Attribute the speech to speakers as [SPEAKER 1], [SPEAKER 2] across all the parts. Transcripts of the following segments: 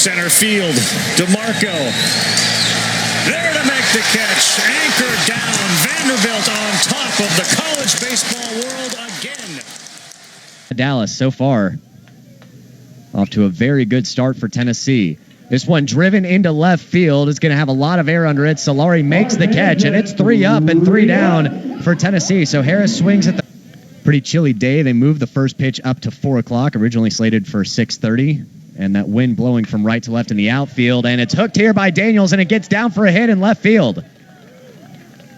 [SPEAKER 1] center field. DeMarco there to make the catch. Anchored down. Vanderbilt on top of the college baseball world again.
[SPEAKER 2] Dallas so far off to a very good start for Tennessee. This one driven into left field is going to have a lot of air under it. Solari makes the catch, and it's 3 up and 3 down for Tennessee. So Harris swings at the pretty chilly day. They moved the first pitch up to 4 o'clock, originally slated for 6:30. And that wind blowing from right to left in the outfield. And it's hooked here by Daniels, and it gets down for a hit in left field.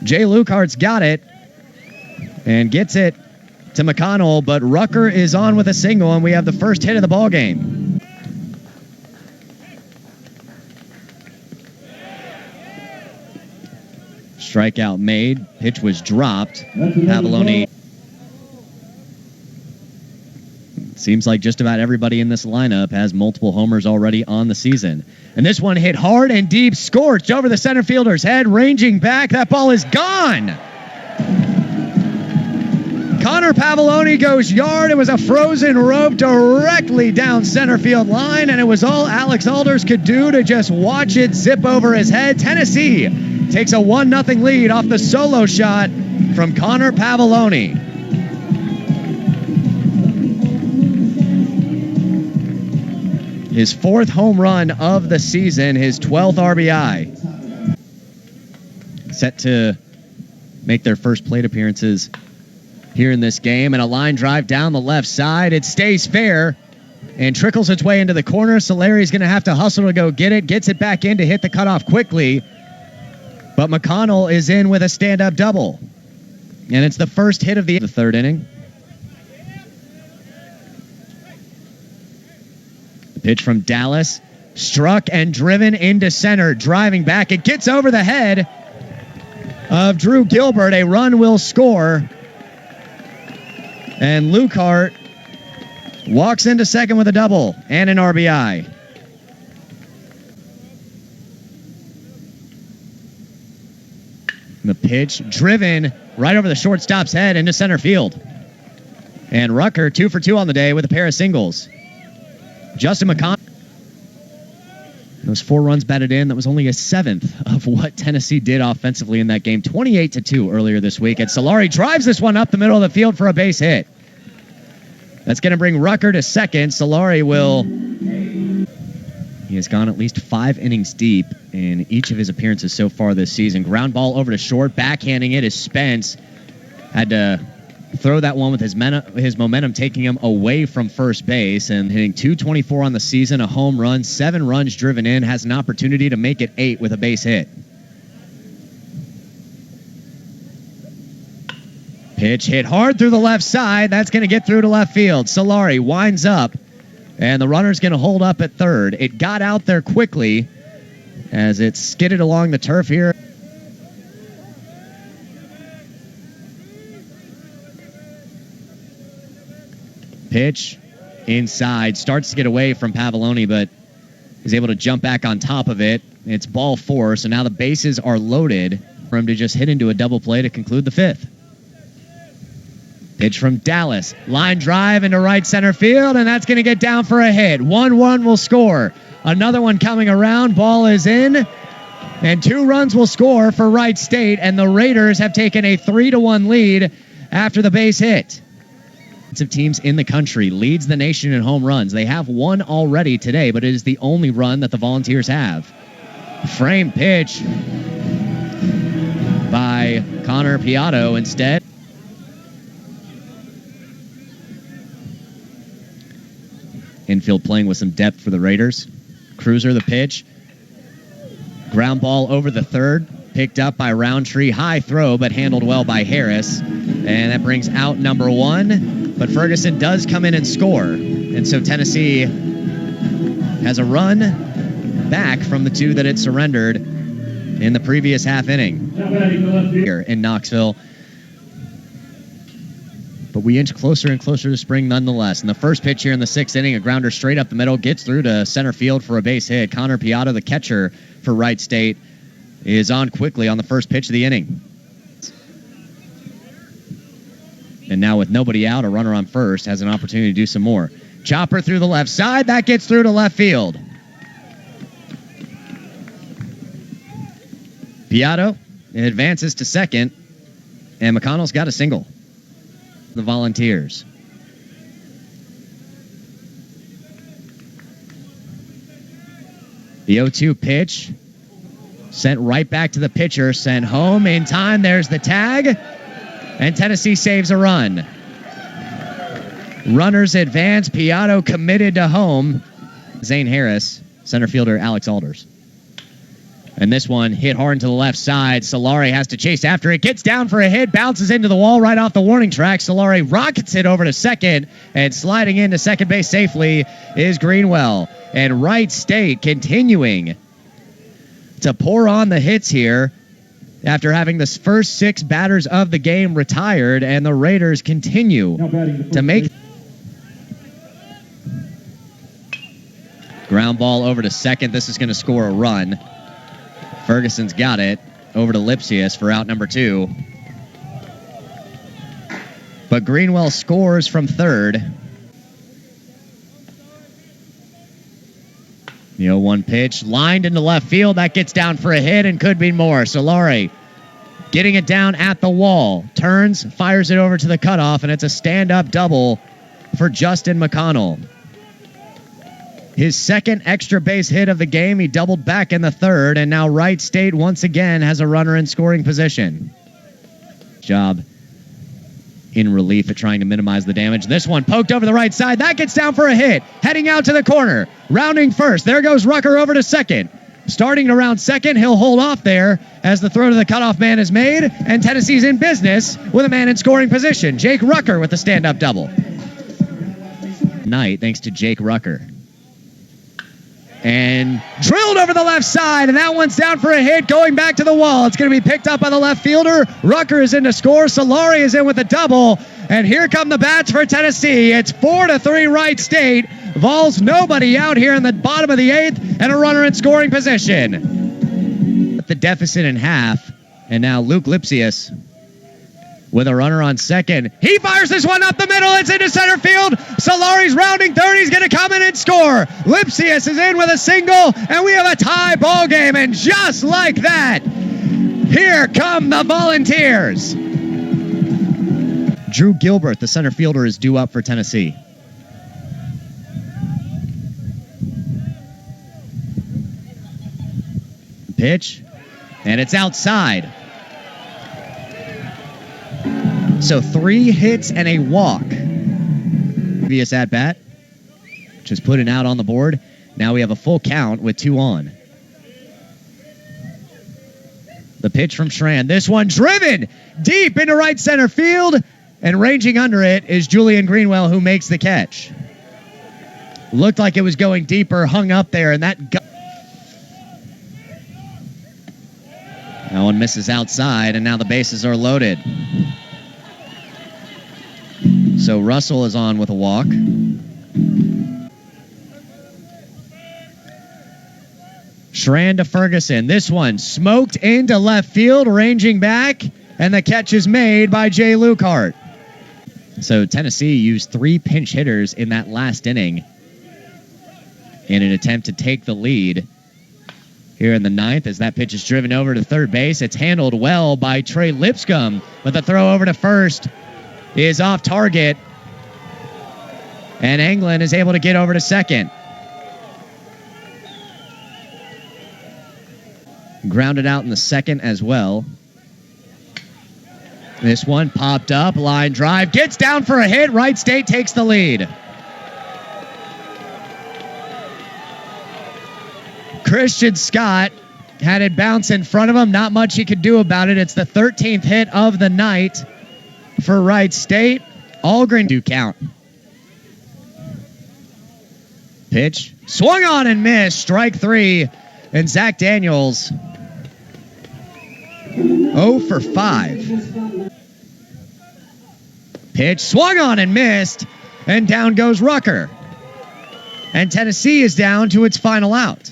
[SPEAKER 2] Jay Lucart's got it and gets it to McConnell, but Rucker is on with a single, and we have the first hit of the ball game. Strikeout made. Pitch was dropped. Pavolony. Seems like just about everybody in this lineup has multiple homers already on the season. And this one hit hard and deep, scorched over the center fielder's head, ranging back. That ball is gone. Connor Pavolony goes yard. It was a frozen rope directly down center field line, and it was all Alex Alders could do to just watch it zip over his head. Tennessee takes a 1-0 lead off the solo shot from Connor Pavolony. His 4th home run of the season, his 12th RBI. Set to make their first plate appearances here in this game. And a line drive down the left side. It stays fair and trickles its way into the corner. Solari's going to have to hustle to go get it. Gets it back in to hit the cutoff quickly. But McConnell is in with a stand-up double. And it's the first hit of the 3rd inning. Pitch from Dallas, struck and driven into center, driving back. It gets over the head of Drew Gilbert. A run will score. And Lucart walks into second with a double and an RBI. The pitch driven right over the shortstop's head into center field. And Rucker 2 for 2 on the day with a pair of singles. Justin McConnell. Those 4 runs batted in. That was only a 7th of what Tennessee did offensively in that game. 28-2 earlier this week. And Solari drives this one up the middle of the field for a base hit. That's going to bring Rucker to second. Solari will... He has gone at least 5 innings deep in each of his appearances so far this season. Ground ball over to short. Backhanding it is Spence. Had to throw that one with his momentum taking him away from first base, and hitting .224 on the season, a home run, 7 runs driven in, has an opportunity to make it 8 with a base hit. Pitch hit hard through the left side. That's going to get through to left field. Solari winds up, and the runner's going to hold up at third. It got out there quickly as it skidded along the turf here. Pitch inside, starts to get away from Pavolony, but is able to jump back on top of it. It's ball 4, so now the bases are loaded for him to just hit into a double play to conclude the 5th. Pitch from Dallas, line drive into right center field, and that's going to get down for a hit. 1-1 will score. Another one coming around, ball is in, and 2 runs will score for Wright State, and the Raiders have taken a 3-1 lead after the base hit. Of teams in the country, leads the nation in home runs. They have 1 already today, but it is the only run that the Volunteers have. Frame pitch by Connor Piatto instead. Infield playing with some depth for the Raiders. Cruiser the pitch. Ground ball over the third. Picked up by Roundtree. High throw, but handled well by Harris. And that brings out number 1. But Ferguson does come in and score. And so Tennessee has a run back from the 2 that it surrendered in the previous half inning here in Knoxville. But we inch closer and closer to spring nonetheless. And the first pitch here in the 6th inning, a grounder straight up the middle, gets through to center field for a base hit. Connor Piatto, the catcher for Wright State, is on quickly on the first pitch of the inning. And now with nobody out, a runner on first has an opportunity to do some more. Chopper through the left side. That gets through to left field. Piatto advances to second, and McConnell's got a single. The Volunteers. The 0-2 pitch sent right back to the pitcher, sent home in time. There's the tag, and Tennessee saves a run. Runners advance. Piatto committed to home. Zane Harris, center fielder Alex Alders. And this one hit hard to the left side. Solari has to chase after it. Gets down for a hit. Bounces into the wall right off the warning track. Solari rockets it over to second. And sliding into second base safely is Greenwell. And Wright State continuing to pour on the hits here after having the first 6 batters of the game retired. And the Raiders continue to make... Ground ball over to second. This is going to score a run. Ferguson's got it over to Lipsius for out number 2. But Greenwell scores from third. The 0-1 pitch lined into left field. That gets down for a hit and could be more. Solari getting it down at the wall. Turns, fires it over to the cutoff, and it's a stand-up double for Justin McConnell. His second extra base hit of the game. He doubled back in the third, and now Wright State once again has a runner in scoring position. Job in relief at trying to minimize the damage. This one poked over the right side. That gets down for a hit. Heading out to the corner. Rounding first. There goes Rucker over to second. Starting to round second. He'll hold off there as the throw to the cutoff man is made, and Tennessee's in business with a man in scoring position. Jake Rucker with the stand-up double. Night, thanks to Jake Rucker. And drilled over the left side, and that one's down for a hit, going back to the wall. It's going to be picked up by the left fielder. Rucker is in to score. Solari is in with a double, and here come the bats for Tennessee. It's 4-3 Wright State. Vols nobody out here in the bottom of the 8th, and a runner in scoring position. The deficit in half, and now Luke Lipsius with a runner on second. He fires this one up the middle. It's into center field. Solari's rounding third. He's going to come in and score. Lipsius is in with a single, and we have a tie ball game. And just like that, here come the Volunteers. Drew Gilbert, the center fielder, is due up for Tennessee. Pitch, and it's outside. So 3 hits and a walk. Previous at bat, just put it out on the board. Now we have a full count with 2 on. The pitch from Schran. This one driven deep into right center field, and ranging under it is Julian Greenwell, who makes the catch. Looked like it was going deeper, hung up there, and that one misses outside, and now the bases are loaded. So Russell is on with a walk. Schran to Ferguson. This one smoked into left field, ranging back, and the catch is made by Jay Lukehart. So Tennessee used 3 pinch hitters in that last inning in an attempt to take the lead here in the 9th as that pitch is driven over to third base. It's handled well by Trey Lipscomb, but the throw over to first is off target, and Englund is able to get over to second. Grounded out in the second as well. This one popped up, line drive, gets down for a hit. Wright State takes the lead. Christian Scott had it bounce in front of him. Not much he could do about it. It's the 13th hit of the night for Wright State. Algren do count. Pitch swung on and missed. Strike 3. And Zach Daniels 0 for 5. Pitch swung on and missed. And down goes Rucker. And Tennessee is down to its final out.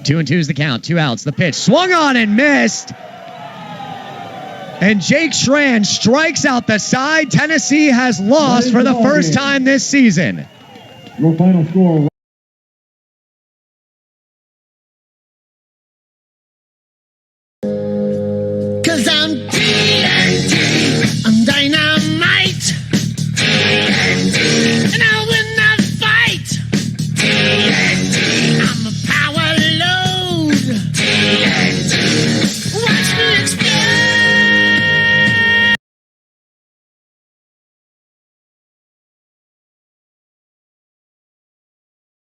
[SPEAKER 2] 2-2 is the count. 2 outs. The pitch swung on and missed. And Jake Schran strikes out the side. Tennessee has lost for the first time this season.
[SPEAKER 3] Your final score.